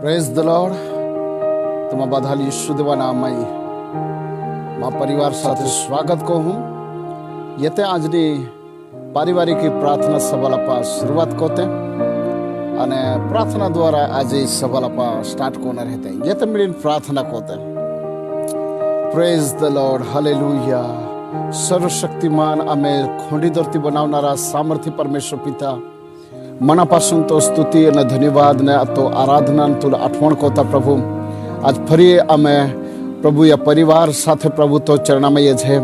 Praise the Lord. तुम्हा बधाई यीशु देवा नामाई मा परिवार સાથે સ્વાગત કહું હું. येते આજની પારિવારિક પ્રાર્થના સભાલા શરૂઆત કોતે અને પ્રાર્થના દ્વારા આજે સભાલા સ્ટાર્ટ કોને રહેતે येते मिळून प्रार्थना कोते. Praise the lord. हालेलुया. सर्वशक्तिमान आम्ही खोंडीदरती बनवणारा सामर्थ्य परमेश्वर पिता, मनापासून तो स्तुती અને ધન્યવાદ ને તો આરાધના તુલ આઠવણ કોતા પ્રભુ. આજ ફરી અમે પ્રભુ યા પરિવાર સાથે પ્રભુ તો ચરણામાં છે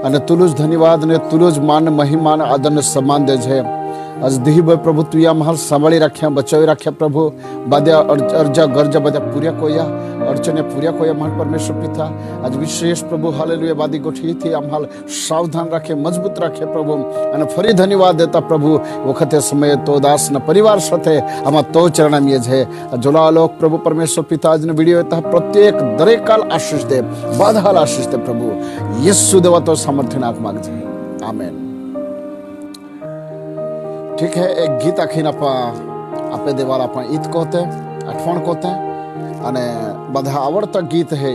અને તુલુજ ધન્યવાદ ને તુલુજ માન મહિમા ને આદર ને સન્માન દે છે. आज दिहीबय प्रभु तू या महल सांभाळी राख्या, बचावी राख्या प्रभु. बाद्या अर्जा गरजा बद्या पुऱ्या कोया, अडचण्या पुऱ्या कोया महान परमेश्वर पिता. आज विशेष प्रभु हालेलुया बादी गोठी थी आम्हाल सावधान राखे, मजबूत राखे प्रभु. અને ફરી ધન્યવાદ દેતા પ્રભુ વખતે સમયે તો દાસના પરિવાર સાથે આમાં તો ચરણામીએ છે. જોલાલોક પ્રભુ પરમેશ્વર પિતા આજનો વિડીયો હતા પ્રત્યેક દરેક કાલ આશીષ દે, બાધાલ આશીષ દે પ્રભુ. યેસુ દેવા તો સામર્થ્યનાક માગજે. આમેન. ठीक है, एक गीत आखिर आपे देवाला ईद कोते अठवण कोते अने बधा आवड़ता गीत है.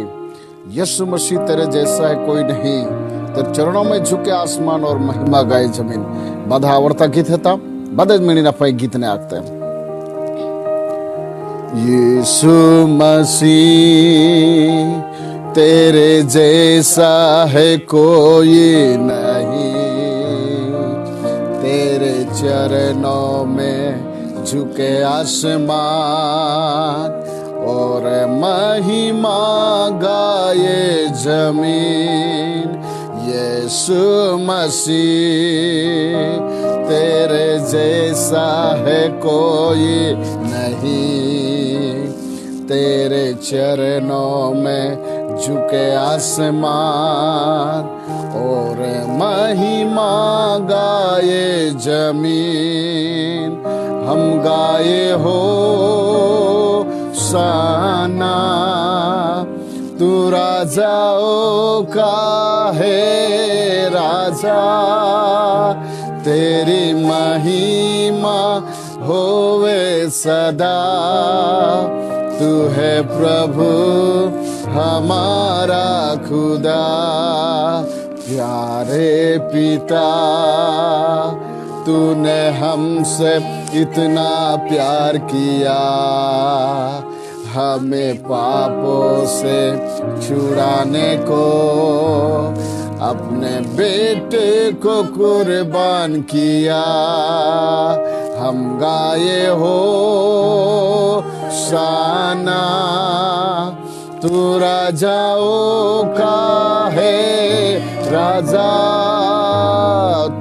यीशु मसीह तेरे जैसा है कोई नहीं, तेरे चरणों में झुके आसमान और महिमा गाए जमीन. बधा आवड़ता गीत है. बदज मिनी गीत ने आखते यीशु मसीह तेरे जैसा है कोई नहीं, तेरे चरणों में झुके आसमान और महिमा गाए जमीन. यीशु मसीह तेरे जैसा है कोई नहीं, तेरे चरणों में झुके आसमान और महिमा गाए जमीन. हम गाए हो साना तू राजाओं का है राजा, तेरी महिमा होवे सदा. तू है प्रभु हमारा खुदा, प्यारे पिता तूने हमसे इतना प्यार किया, हमें पापों से छुड़ाने को अपने बेटे को कुर्बान किया. हम गाए हो शाना तू राजाओं का है राजा,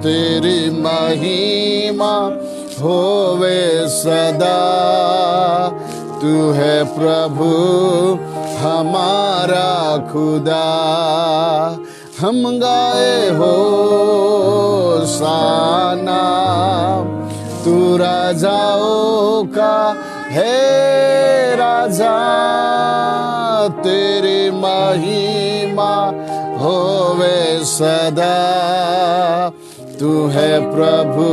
तेरी महिमा होवे सदा. तू है प्रभु हमारा खुदा. हम गाए हो साना तू राजाओं का है राजा, तेरी महिमा होवे सदा. तू है प्रभु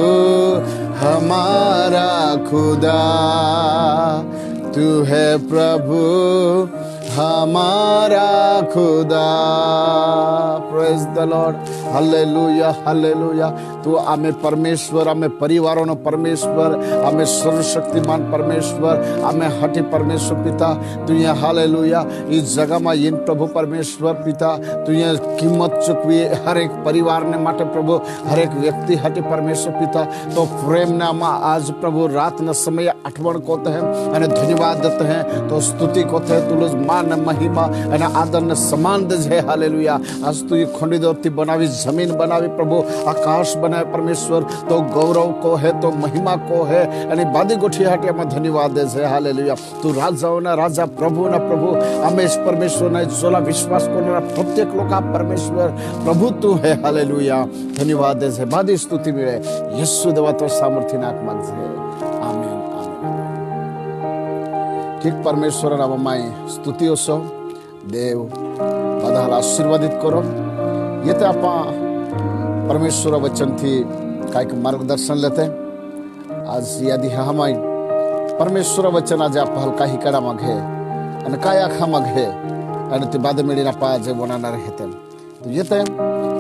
हमारा खुदा, तू है प्रभु हमारा खुदा. Praise the lord. Hallelujah hallelujah. तू आमे परमेश्वर, आमे परिवारों परमेश्वर, आमे सर्वशक्तिमान परमेश्वर, आमे हटी परमेश्वर पिता. तू ये हालेलुया इस जगह में इन प्रभु परमेश्वर पिता तू ये किंमत चुकवी हर एक परिवार ने माटे प्रभु, हर एक व्यक्ति हटी परमेश्वर पिता. तो प्रेम नामा आज प्रभु रात न समय अठवण कोते हैं और धन्यवाद देते हैं. तो स्तुति कोते हैं तुलज मान महिमा અને આદરને સમાન દે છે. હાલેલુયા. આજ તું ये ખોંડી દોરતી બનાવી, જમીન બનાવી પ્રભુ, આકાશ બનાવે પરમેશ્વર. તો ગૌરવ को है, तो महिमा को है અને બાદી ગોઠી હાટિયામાં ધન્યવાદ દે છે. હાલેલુયા. તું રાજાઓના રાજા, પ્રભુના પ્રભુ, અમેશ પરમેશ્વરના જોલા વિશ્વાસ કરનારા પ્રત્યેક લોકો પરમેશ્વર પ્રભુ તું હે. હાલેલુયા. ધન્યવાદ દે છે. બાદી સ્તુતિ મળે. યેસુ દેવા તો સામર્થ્યનાક માગજે. Amen amen. ठीक परमेश्वर नामाई स्तुति असो. देव बधाला आशीर्वादित करो. ये तो आप परमेश्वर वचन थी कायक मार्गदर्शन लेते. आज यदि हमारी परमेश्वर वचन आज आप हलका ही कड़ा मघे आणि काय आखा मघे आणि ते बाद मिळीना पा जे बोलणार हेते तो येते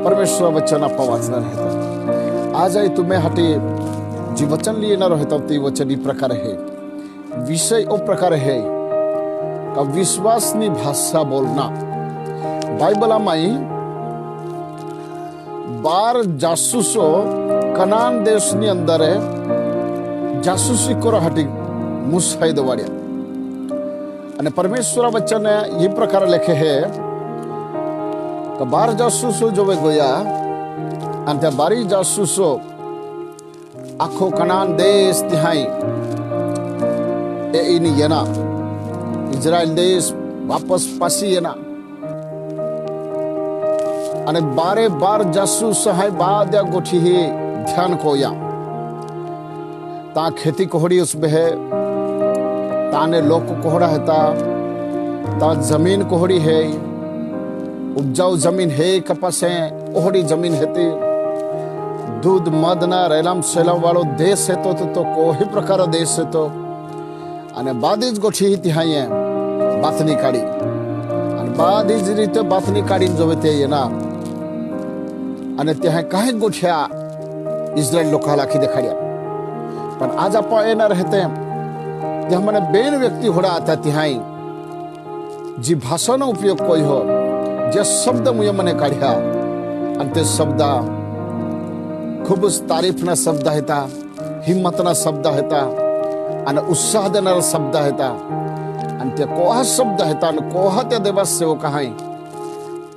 परमेश्वर वचन आप वाचणार हेते आज आई तुम्हें हटी जी वचन लिए न रहता ती वचन ई प्रकार है विषय ओ प्रकार है का विश्वासनी भाषा बोलना बाइबल माई 12 जासूसो कनान देशनी अंदर जासूसी को हटी मुसाई दवाड़िया અને પરમેશ્વર વચન એ પ્રકાર લખે છે કે 12 જાસૂસો જોવે ગયા અને ત્યાં 12 જાસૂસો આખો કનાન દેશ ત્યાં એ એની એના ઇઝરાયલ દેશ વાપસ પાછી એના અને 12 જાસૂસ હૈ બાદ ગોઠી ધ્યાન કોયા ता खेती कोहड़ी उसमें है ताने लोग को कोहड़ा है ता जमीन कोहड़ी है उपजाऊ जमीन है कपास है ओहड़ी जमीन है दूध मद ना रेलम सेलम वालों देश है तो कोई प्रकार देश है तो अने बादीज गोठी ही तिहाई है बातनी काड़ी अने बादीज रीते बातनी काड़ी जो बेते ये ना अने तिहाई काहे गोठिया इजराइल लोग हालाकी दिखाड़िया पर आज आप ना रहते हैं कि हमने बेन व्यक्ति होड़ा आता तिहाई जी भाषा न उपयोग कोई हो जे शब्द मुझे मने काढ़िया अंते शब्द खूब तारीफ ना शब्द हेता हिम्मत ना शब्द हेता अन उत्साह देना शब्द हेता अंते कोहा शब्द हेता न कोहा ते देवस से वो कहाई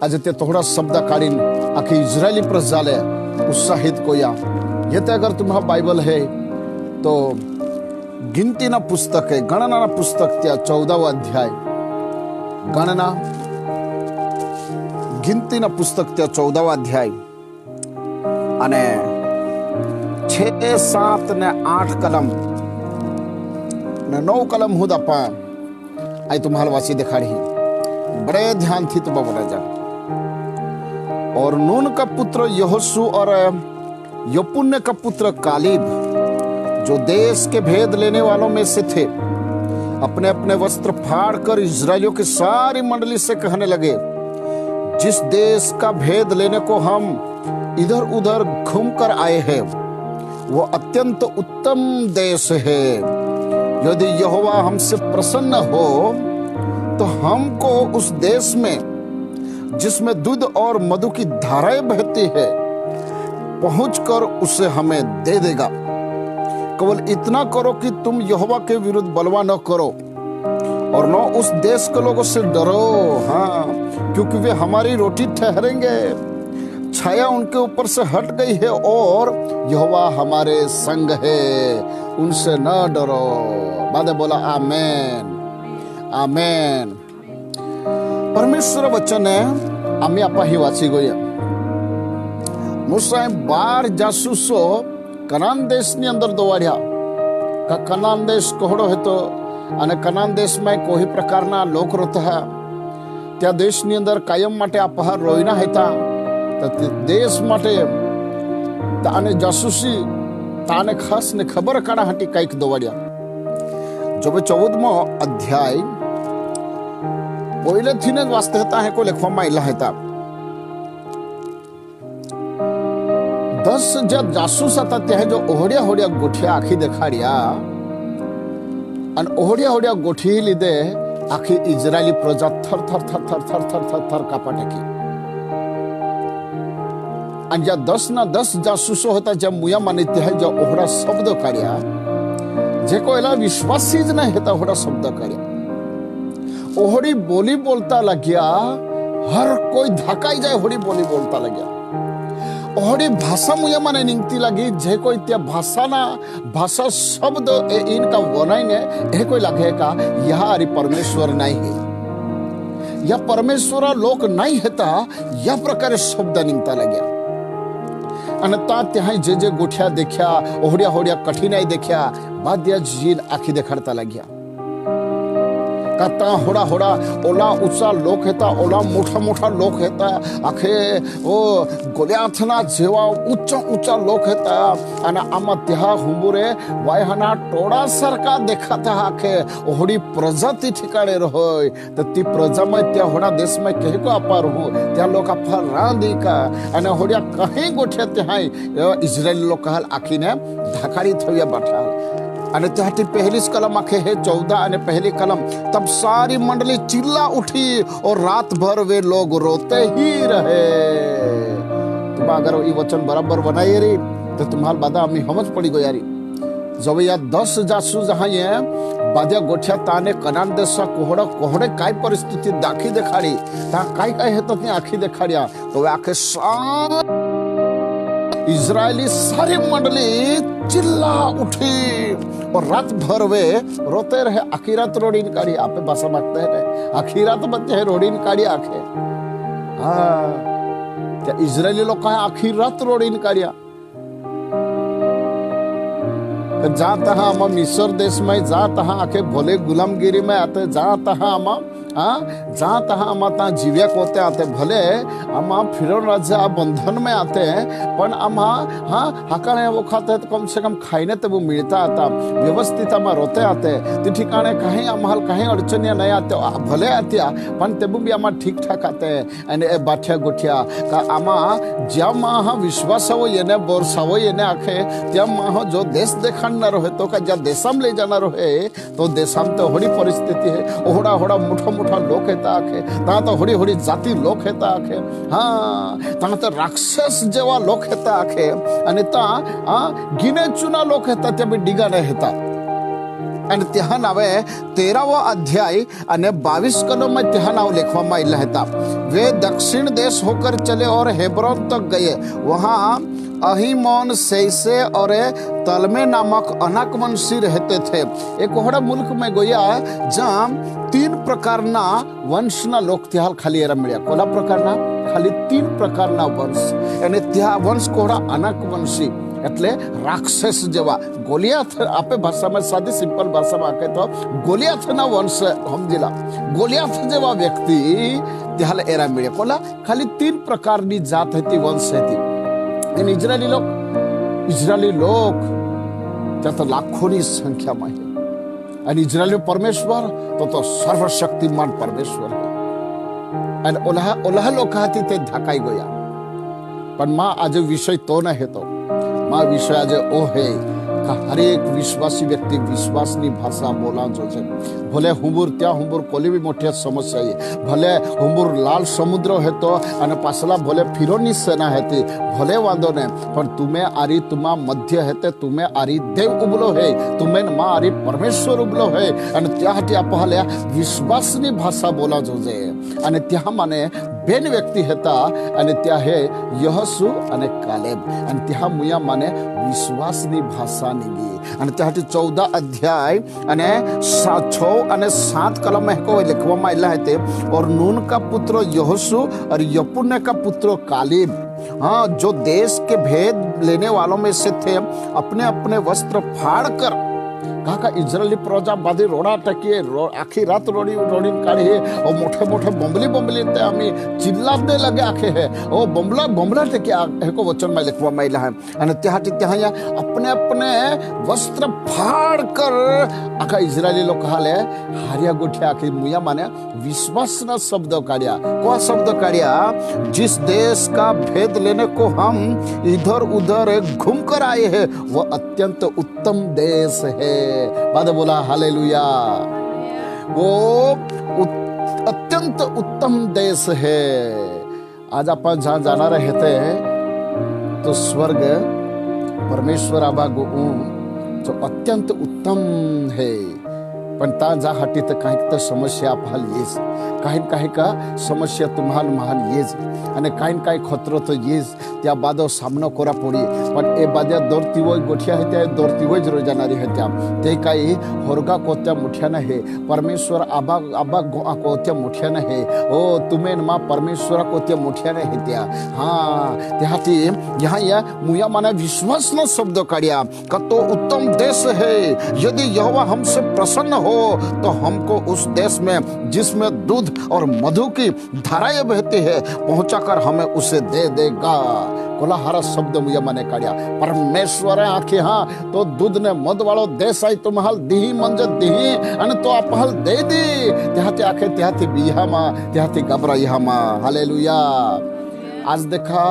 आज ते थोड़ा शब्द काढ़ीन आखी इजरायली प्रजाले उत्साहित कोया ये ते अगर तुम्हारा बाइबल है तो गिनती ना पुस्तक है गणना ना पुस्तक त्या 14वां अध्याय गणना गिनती ना पुस्तक त्या 14वां अध्याय अने 6, 7 ने 8 कलम ने 9 कलम हुद अपा आई तुम्हारा वासी दिखाड़ी बड़े ध्यान थी तुम बोला जा और नून का पुत्र यहोशू और यपुन्ने का पुत्र कालीब जो देश के भेद लेने वालों में से थे अपने अपने वस्त्र फाड़कर इजरायलियों की सारी मंडली से कहने लगे जिस देश का भेद लेने को हम इधर उधर घूमकर आए हैं वो अत्यंत उत्तम देश है यदि यहोवा हमसे प्रसन्न हो तो हमको उस देश में जिसमें दूध और मधु की धाराएं बहती है पहुंचकर उसे हमें दे देगा केवल इतना करो कि तुम यहोवा के विरुद्ध बलवा न करो और न उस देश के लोगों से डरो हाँ क्योंकि वे हमारी रोटी ठहरेंगे छाया उनके ऊपर से हट गई है और यहोवा हमारे संग है उनसे न डरो बाद बोला आमेन आमेन परमेश्वर वचन है आम्ही आपा ही वाची गोया मुसाय 12 जासूसो कनान देश ની અંદર દોવાડ્યા का कनान देश कोहड़ो है तो अने कनान देश में कोई प्रकारना लोक रहता त्या देश ની અંદર કાયમ માટે આપહાર રોઈના હતા તો દેશ માટે તાને જાસૂસી તાને ખાસ ને ખબર કાણા હટી કઈક દોવાડ્યા જો 14મો અધ્યાય પહેલેથી ને વાસ્તે હતા હે કોઈ લખવામાં આયલા હતા 10 जब जासूस आता त्या जो ओहड्या होड्या गोठिया आखी देखाड़िया अन ओहड्या होड्या गोठी लीधे आखी इजरायली प्रजा थर थर थर थर थर थर थर थर कापा टेकी अन ज्या 10 ना 10 जासूसो होता जब मुया मानित्य है जो ओहड़ा शब्द काढ़िया जे को एला विश्वासी ज नहीं होता ओहड़ा शब्द काढ़िया ओहड़ी बोली बोलता लगिया हर कोई धकाई जाए ओहड़ी बोली बोलता लगिया ओहड़ी भाषा मुझे माने निंगती लगी जे कोई त्या भाषा शब्द इनका वनाई ने ये कोई लगे का यह अरे परमेश्वर नहीं है या परमेश्वर लोक नहीं हेता या प्रकारे शब्द निंगता लग्या अने ता त्याई जे जे गोठिया देखा ओहड़िया होड़िया कठिनाई देखा बाद्या झील आखी देखाड़ता लग्या काता होडा होडा ओला उचा लोक हेता ओला मोठा मोठा लोक हेता आखे ओ गोल्याथना जेवा उच्चा लोक हेता आणि आमा त्या हुंबुरे वायहना टोडा सारखा देखाता आखे ओहडी प्रजा ती ठिकाणे रहोय तर ती प्रजा में त्या होडा देश में कहे को अपार हो त्या लोक अपार रांदी का आणि होड्या काही गोठ्या ते हाय इस्रायली लोक हाल आखीने धाकाडी थविया बाठाल आणि त्याटी पहलीच कलम आखे है 14 आणि पहली कलम तब सारी मंडली चिल्ला उठी और रात भर वे लोग रोते ही रहे। तुम अगर ये वचन बराबर बनाए रे तो तुम्हाल बादा आम्ही हमज पड़ी गो यारी जब या 10 जासू जहां ये बाद्या गोठ्या ताने कनान देशा कोहडे काय परिस्थिती दाखी देखाडी ता काय हेतात नी आखी देखाड्या तो आखे इजरायली सारी मंडली चिल्ला उठी और रात भर वे रोते रहे आखिरात रोडीन काढ़ी आपे भाषा मागते हैं आखिरात बच्चे है रोडीन काढ़ी आखे क्या इजरायली लोग आखिरात रोडीन काढ़िया जात हा आम मिसर देश में जात हा आखे भले गुलामगिरी में आते जात हा आम जात हा आम जीव्या कोते आते भले आम फिरौन राजा बंधन में आते पण आम हाकाने वो खाते तो कम से कम खाईने ते वो मिळता आता व्यवस्थित आम रोते आते ती ठिकाणे काही आम्हाला काही अडचणी नाही आते भले आत्या पण ते भी आम ठीक ठाक आते आणि बाठ्या गोठ्या का आम ज्या माह विश्वासाव येणे बोरसाव येणे आखे त्या माह जो देश देखाणणार है तो का ज्या देशाम ले जाणार है तो देशाम तो होडी परिस्थिती है ओहडा होडा मोठा मोठा लोक हेता आखे ता तो होडी होडी जाती लोक हेता आखे ता तो राक्षस जेवा लोक हेता आखे आणि ता गिने चुना लोक हेता त्या बी डिगाने हेता आणि त्या नावे 13वा अध्याय आणि 22 कलम में त्या नाव लिखवामा आइला हेता वे दक्षिण देश होकर चले और हेब्रोन तक गए वहां अहीमोन सैसे और तलमे नामक अनाकवंशी रहते थे। एक होड़ा मुल्क में गोया जहाँ 3 प्रकारना वंशना लोक त्याल खाली एरा मिळ्या कोला प्रकारना खाली 3 प्रकारना वंश आणि त्या वंश कोड़ा अनाकवंशी એટલે રાક્ષસ જેવા ગોલિયાથ આપે ભાષામાં સાદી સિમ્પલ ભાષામાં કહે તો ગોલિયાથના વંશ સમજીલા ગોલિયાથ જેવા વ્યક્તિ त्याला एरा मिळे कोला खाली 3 प्रकारनी जात હતી वंश હતી आणि इस्रायली लोक त्यात लाखोनी संख्याમાં आहे आणि इस्रायली परमेश्वर तो सर्वशक्तिमान परमेश्वर आहे आणि ओलाहा लोक हाती ते धाकाई गया पण मा आज विषय तो न हेतो मा विषय आज ओ है का हर एक विश्वासी व्यक्ति विश्वासनी भाषा बोला जो है भले हुंबूर त्या हुंबूर कोली भी मोठी समस्या आहे भले हुंबूर लाल समुद्र है तो आणि पासला भले फिरोनी सेना है ती भले वांदो ने पण तुम्हें आरी तुमा मध्य है ते तुम्हें आरी देव उबलो है तुम्हें मा आरी परमेश्वर उबलो है आणि त्यासाठी आपल्या विश्वासनी भाषा बोला जो है आणि त्या माने बेन व्यक्ती हेता आणि त्या हे यहोशू आणि कालेब आणि त्या मुया माने विश्वासनी भाषा निगी आणि त्यासाठी 14 अध्याय आणि 6 અને 7 कलम में को लिखवामा आइला है ते और नून का पुत्र यहोशू और यपुन्ने का पुत्र कालेब जो देश के भेद लेने वालों में से थे अपने अपने वस्त्र फाड़ कर काका इस्रायली प्रजा बादी रोडा टकिए आखी रात रोडी काढी और मोठे बंबली ते आम्ही चिल्लाने लगे आखे है ओ बंबला टकिए है को वचन में लिखवा माइला है आणि त्यासाठी त्या अपने अपने वस्त्र फाड़ कर आखा इस्रायली लोक हाले हारिया गोठ्या आखी मुया माने विश्वास न शब्द काढ्या को शब्द काढ्या जिस देश का भेद लेने को हम इधर उधर घूम कर आए हैं वो अत्यंत उत्तम देश है बाद बोला हालेलुया वो अत्यंत उत्तम देश है। आज आपण जहाँ जाना रहते हैं तो स्वर्ग परमेश्वर आबा गुण जो अत्यंत उत्तम है पण ता जा हटी तर काही समस्या आपहाल येस काही का समस्या तुम्हाला महान येज आणि काही खतरो तो येज त्या बादो सामना करा पडी पण ए बाद्या दौरतीवय गोठिया है त्या दौरतीवय रो जाणारी है त्या ते काही होरगा कोत्या मुठ्या नाही परमेश्वर आबा कोत्या मुठ्या नाही ओ तुम्हें मा परमेश्वर कोत्या मुठ्या नाही त्या त्यासाठी यहाँ या मुया माना विश्वास न शब्द काढ्या का तो उत्तम देश है यदि यहोवा हमसे प्रसन्न हो तो हमको उस देश में जिसमें दूध और मधु की धाराएं बहती है पहुंचाकर हमें उसे दे देगा। कोलाहारा शब्द मुझे मने काढ़िया परमेश्वर आखी हाँ तो दूध ने मध वालों देश आई तुम हाल दीही मंजे दीही अने तो आप हाल दे दी त्याते आखे त्याते बिहामा त्याते गबराइहामा। हालेलुया। आज देखा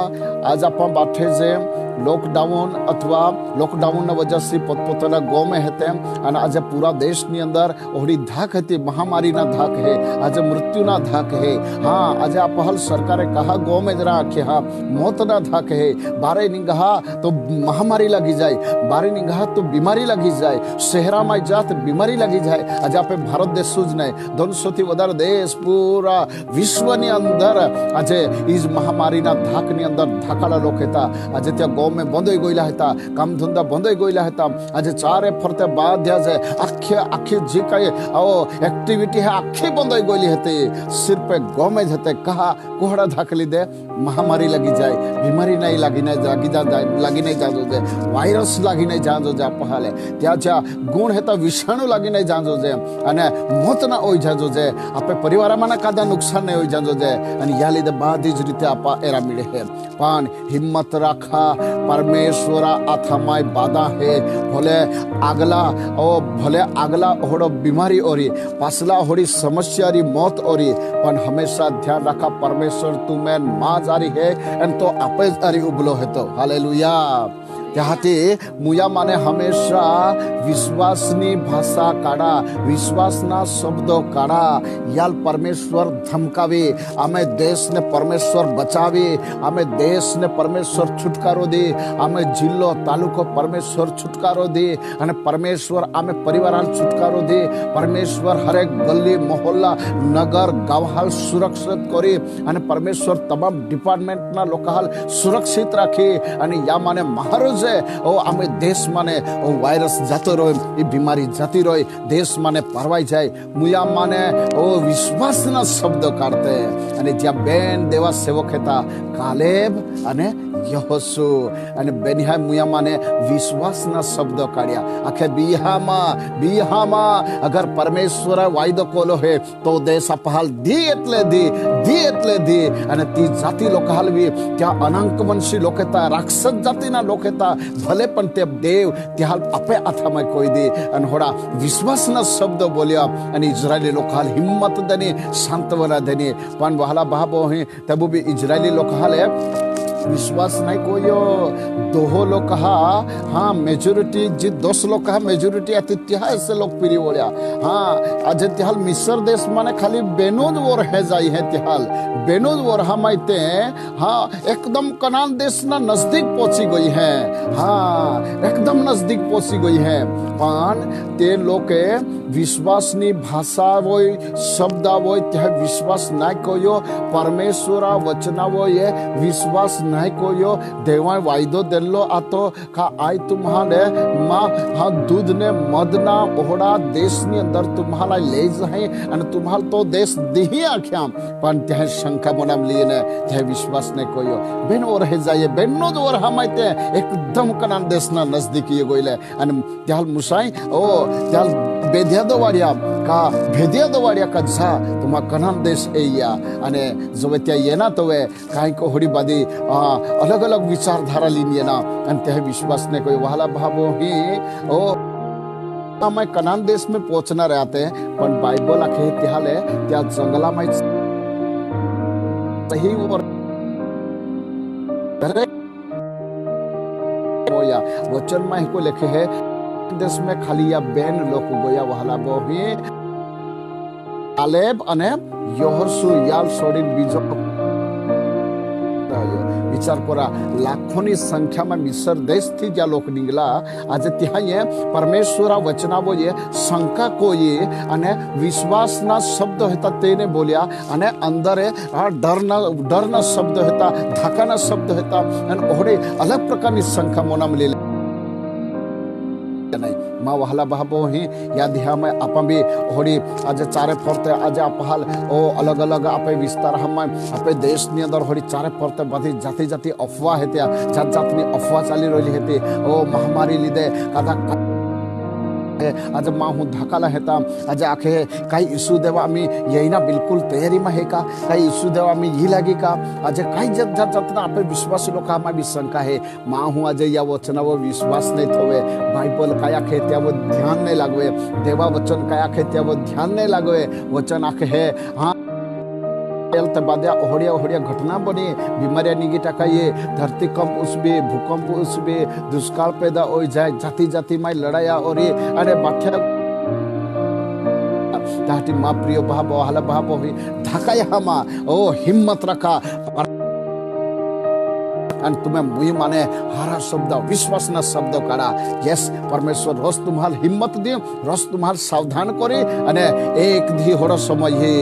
आज आप बाटे जे लॉकडाउन अथवा लॉकडाउन वजह से पोतपोताना गाँव में हेते અને આજે पूरा देश ની અંદર ઓડી धाक હતી महामारी ना धाक है आज मृत्यु ना धाक है। हाँ आज आप हल सरकारे कहा गाँव में जरा आखे हाँ मौत ना धाक है बारे निगाह तो महामारी लगी जाए बारे निगाह तो बीमारी लगी जाए शहरा में जात बीमारी लगी जाए। आज आप भारत देश सूझ नहीं 200 થી વધારે देश पूरा विश्व ની અંદર આજે इस महामारी ना धाक ની અંદર धाकाला लोग हेता आज त्या में बंधई गयला हेता काम धंधा बंधई गयला हेता आज चारे फरते बाध्या जे आखे आखे जी कई एक्टिविटी है आखे बंधई गयली हेते सिर पे गमे हेते कहा कोहड़ा धाकली दे महामारी लगी जाए बीमारी नहीं लगी नहीं जाजो जे वायरस लगी नहीं जाजो जे पहाले त्या ज्या गुण हेता विषाणु लगी नहीं जाजो जे अने मौत ना होई जाजो जे आपे परिवार माने कादा नुकसान नहीं होई जाजो जे अने या लीधे बाधी ज रीते आपा एरा मिले है पण हिम्मत राखा परमेश्वरा आथामाय बाधा है भले आगला होड़ो बीमारी ओरी पासला होड़ी समस्या री मौत ओरी पण हमेशा ध्यान रखा परमेश्वर तुम्हें माँ जारी है एन तो आपे जारी उबलो है तो। हालेलुया। त्याहाते मुया माने हमेशा विश्वासनी भाषा काढ़ा विश्वासना शब्दों काढ़ा याल परमेश्वर धमकावे आमे देश ने परमेश्वर बचावे आमे देश ने परमेश्वर छुटकारो दे आमे जिल्लो तालुको परमेश्वर छुटकारो दे अने परमेश्वर आमे परिवार छुटकारो दे परमेश्वर हरेक गली मोहल्ला नगर गाँव हाल सुरक्षित करे अने परमेश्वर तमाम डिपार्टमेंट ना लोक हाल सुरक्षित राखे अने या माने महाराज ओ आमे देश माने ओ वायरस जातो रहे ये बीमारी जाती रहे देश माने परवाई जाए मुया माने ओ विश्वास ना शब्द काढते अने ज्या बेन देवा सेवक हेता कालेब अने यहोशू अने बेनिहा मुया माने विश्वास ना शब्द काढ्या आखे बिहामा अगर परमेश्वर वायदो कोलो है तो देश अपहाल दी एटले दी अने ती जाती लोक हाल भी त्या अनंकवंशी लोक हेता राक्षस जाती ना लोक हेता भले पण ते देव त्या हाल आपे आथामाय कोई दे अने होड़ा विश्वास ना शब्द बोलिया अने इजरायली लोक हाल हिम्मत देनी सांत्वना देनी पण वहाला बाबो है तबु भी इजरायली लोक हाल है विश्वास नहीं कोयो दोहो लोग कहा हाँ मेजोरिटी जी 10 लोग कहा मेजोरिटी अतिथ्या ऐसे लोग पीरी बोलिया। हाँ आज तिहाल मिस्र देश माने खाली बेनोज वोर है जाई है तिहाल बेनोज वोर हम आते हाँ एकदम कनान देश ना नजदीक पहुंची गई है। हाँ एकदम नजदीक पहुंची गई है पान ते लोके विश्वासनी भाषा वो शब्द वो त्या विश्वास नहीं कोयो परमेश्वरा वचना वो ये विश्वास नहीं कोयो देवा वायदो देलो आतो का आई तुम्हारे माँ हाँ दूध ने मद ना ओहड़ा देश ने अंदर तुम्हारा ले जाए अन तुम्हार तो देश दिही आख्याम पण त्या शंका बनाम लिए ने त्या विश्वास नहीं कोयो बेन और है जाए बेनो जो और हम आते एकदम कनान देश ना नजदीकी गोइले अन त्याल मुसाई ओ त्याल भेदिया वाड़िया का जा तुम कनान देश एया अने जो त्या येना तो वे काई को होड़ी बादी अलग अलग विचारधारा लीन येना अन त्या विश्वास ने कोई वाला भावो ही ओ मैं कनान देश में पहुंचना रहते हैं पण बाइबल आखे त्याले त्या जंगला में सही और वचन में को लिखे है देश में खाली या बेन लोग गोया वहाला बोही कालेब अने यहोशू याल सोडिन बीजो विचार करा लाखों संख्या में मिस्र देश थी ज्या लोग निकला आज त्या परमेश्वरा वचना वो ये शंका को ये अने विश्वास ना शब्द हेता तेने बोलिया अने अंदर डर ना शब्द हेता धाका ना शब्द हेता अने ओहड़े अलग प्रकार की शंका मोना मिले माँ वहला बहाबो ही या दिहा में आप भी होड़ी आज चारे फरते आज आप हाल ओ अलग अलग आपे विस्तार हम आपे देश नि अंदर होड़ी चारे फरते बधी जाति जाति अफवाह है त्या जात जातनी अफवाह चाली रही है ओ महामारी लीधे कदा आज माहू धाकाला हेता आज आखे काही इसू देवा आम्ही येईना बिलकुल तयारी मा हे का काही इसू देवा आम्ही ही लागी का आज काही जतना आपले विश्वास लोक आम्हा शंका आहे माहू आज या वचनावर विश्वास नाही ठेवे बायबल काय आखे त्यावर ध्यान नाही लागवे देवा वचन काय आखे त्यावर ध्यान नहीं लागवे वचन आखे है हाँ बाद्या ओहड़िया ओहड़िया घटना बनी बीमारियां निगी टाकाइए धरती कंप उसबे भूकंप उसबे दुष्काल पैदा हो जाए जाति जाति में लड़ाया और ये अरे बाठ्या ताहटी माँ प्रिय भाव हला भाव हुई ढकाया हमा ओ हिम्मत रखा आणि तुम्हें मुई माने हरा शब्द विश्वास ना शब्द काढा यस परमेश्वर रोज तुम्हाला हिम्मत दे रोज तुम्हाला सावधान करे अने एक धी होड़ा समय हे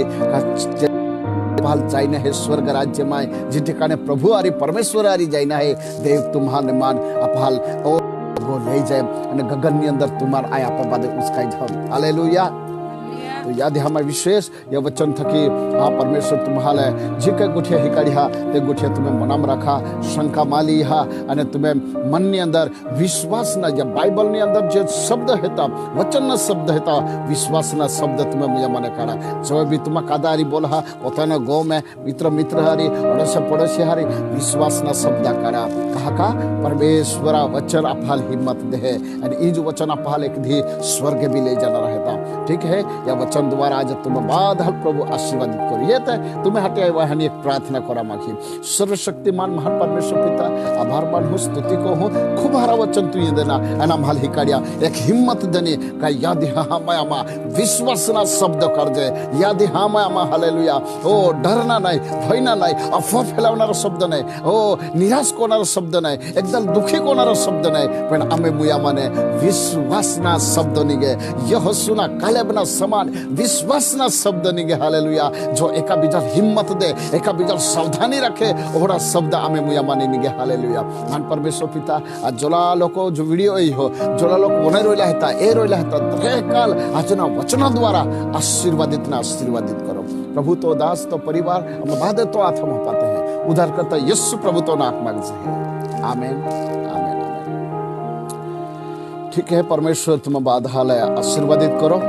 जाइना है स्वर्ग राज्य में जी ठिकाने प्रभु आरी परमेश्वर आरी जाइना है देव तुम्हारे मान अपाल और वो ले जाए अने गगन ની અંદર तुम्हार आया पबादे उसका धम हालेलुया तो याद है हमारे विशेष यह वचन था कि हाँ परमेश्वर तुम्हारे जी के गुठिया हिकाड़िया ते गुठिया तुम्हें मनाम रखा शंका माली हा अने तुम्हें मन ની અંદર विश्वास ना जब बाइबल ની અંદર जो शब्द हेता वचन ना शब्द हेता विश्वास ना शब्द तुम्हें मुझे मने काढ़ा जो भी तुम्हें कादारी बोला हा पोताना गो में मित्र हारी अड़ोस पड़ोसी हारी विश्वास ना शब्द काढ़ा कहा का परमेश्वर वचन अपाल हिम्मत दे अने ई जो वचन अपाल एक धी स्वर्ग भी ले जाना रहता ठीक है या वचन द्वारा आज तुम्हें बादल प्रभु आशीर्वादित करिए तुम्हें हटे वह एक प्रार्थना करा माखी सर्वशक्तिमान महान परमेश्वर पिता आभार मान हूँ स्तुति को हूँ खूब हरा वचन तू ये देना एना माल हिकाड़िया एक हिम्मत देने का याद हाँ मैं विश्वास ना शब्द कर दे याद हाँ मैं हालेलुया ओ डरना नहीं भयना नहीं अफवा फैलावनारा शब्द नहीं ओ निराश कोणारा शब्द नहीं एकदम दुखी कोणारा शब्द नहीं पण आमे मुया माने विश्वास ना शब्द निगे यहोशुना कालेबना समान विश्वास ना शब्द निगे हालेलुया जो एका बीजा हिम्मत दे एका बीजा सावधानी रखे ओड़ा शब्द आमे मुया माने निगे हालेलुया मान परमेश्वर पिता आज जोला लोको जो वीडियो ई हो जोला लोक वने रोइला हेता ए रोइला हेता दरेकाल आजना वचन द्वारा आशीर्वादित करो प्रभु तो दास तो परिवार हम बादे तो आत्मा पाते हैं उधार करता यीशु प्रभु तो नाक मांग है आमीन आमीन आमीन ठीक है परमेश्वर तुम बाधा आशीर्वादित करो